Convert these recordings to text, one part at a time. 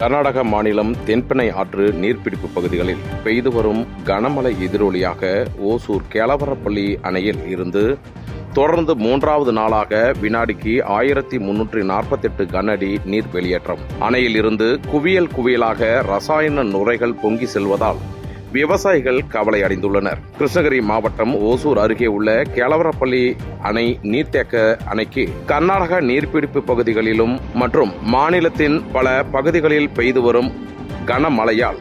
கர்நாடக மாநிலம் தென்பெண்ணை ஆற்று நீர்பிடிப்பு பகுதிகளில் பெய்து வரும் கனமழை எதிரொலியாக ஓசூர் கேளவரப்பள்ளி அணையில் இருந்து தொடர்ந்து மூன்றாவது நாளாக வினாடிக்கு 1348 கன அடி நீர் வெளியேற்றம். அணையில் இருந்து குவியலாக ரசாயன நுரைகள் பொங்கி செல்வதால் விவசாயிகள் கவலை அடைந்துள்ளனர். கிருஷ்ணகிரி மாவட்டம் ஓசூர் அருகே உள்ள கேளவரப்பள்ளி அணை நீர்த்தேக்க அணைக்கு கர்நாடக நீர்பிடிப்பு பகுதிகளிலும் மற்றும் மாநிலத்தின் பல பகுதிகளில் பெய்து வரும் கனமழையால்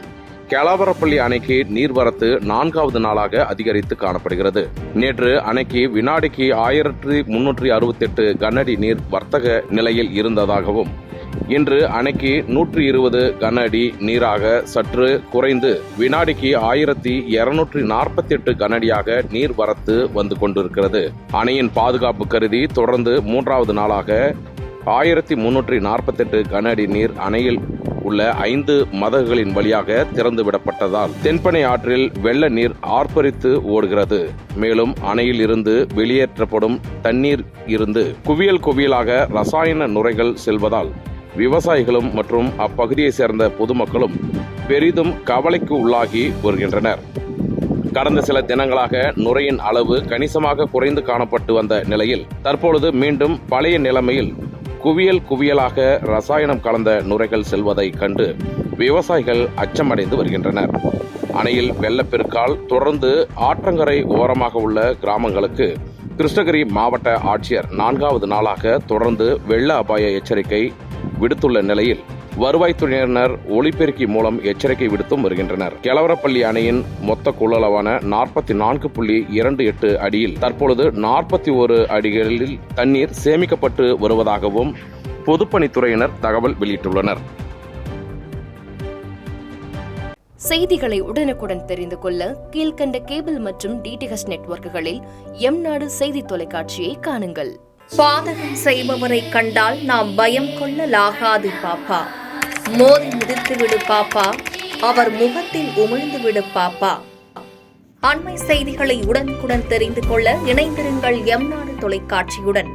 கேளவரப்பள்ளி அணைக்கு நீர்வரத்து 4வது நாளாக அதிகரித்து காணப்படுகிறது. நேற்று அணைக்கு வினாடிக்கு 1368 கன அடி நீர் வர்த்தக நிலையில் இருந்ததாகவும் இன்று அணைக்கு 120 கன அடி நீராக சற்று குறைந்து வினாடிக்கு 1248 கன அடியாக நீர் வரத்து வந்து கொண்டிருக்கிறது. அணையின் பாதுகாப்பு கருதி தொடர்ந்து 3வது நாளாக 1348 கன அடி நீர் அணையில் உள்ள 5 மதகுகளின் வழியாக திறந்துவிடப்பட்டதால் தென்பெண்ணை ஆற்றில் வெள்ள நீர் ஆர்ப்பரித்து ஓடுகிறது. மேலும் அணையில் இருந்து வெளியேற்றப்படும் தண்ணீர் இருந்து குவியலாக ரசாயன நுரைகள் செல்வதால் விவசாயிகளும் மற்றும் அப்பகுதியை சேர்ந்த பொதுமக்களும் பெரிதும் கவலைக்கு உள்ளாகி வருகின்றனர். கடந்த சில தினங்களாக நுரையின் அளவு கணிசமாக குறைந்து காணப்பட்டு வந்த நிலையில் தற்பொழுது மீண்டும் பழைய நிலைமையில் குவியலாக ரசாயனம் கலந்த நுரைகள் செல்வதை கண்டு விவசாயிகள் அச்சமடைந்து வருகின்றனர். அணையில் வெள்ளப்பெருக்கால் தொடர்ந்து ஆற்றங்கரை ஓரமாக உள்ள கிராமங்களுக்கு கிருஷ்ணகிரி மாவட்ட ஆட்சியர் 4வது நாளாக தொடர்ந்து வெள்ள அபாய எச்சரிக்கை விடுத்துள்ள நிலையில் வருவாய்த்துறையினர் ஒலிபெருக்கி மூலம் எச்சரிக்கை விடுத்தும் வருகின்றனர். கேளவரப்பள்ளி அணையின் மொத்த கொள்ளளவான 44.28 அடியில் தற்பொழுது 41 அடிகளில் தண்ணீர் சேமிக்கப்பட்டு வருவதாகவும் பொதுப்பணித்துறையினர் தகவல் வெளியிட்டுள்ளனர். செய்திகளை உடனுக்குடன் தெரிந்து கொள்ள கீழ்கண்ட கேபிள் மற்றும் டிடிஎச் நெட்வொர்க்குகளில் எம்நாடு செய்தி தொலைக்காட்சியை காணுங்கள். பாதகம் செய்பவரை கண்டால் நாம் பயம் கொள்ளலாகாது பாப்பா. மோதி மிதித்துவிடு பாப்பா, அவர் முகத்தில் உமிழ்ந்து விடு பாப்பா. அண்மை செய்திகளை உடனுக்குடன் தெரிந்து கொள்ள இணைந்திருங்கள் எம்நாடு தொலைக்காட்சியுடன்.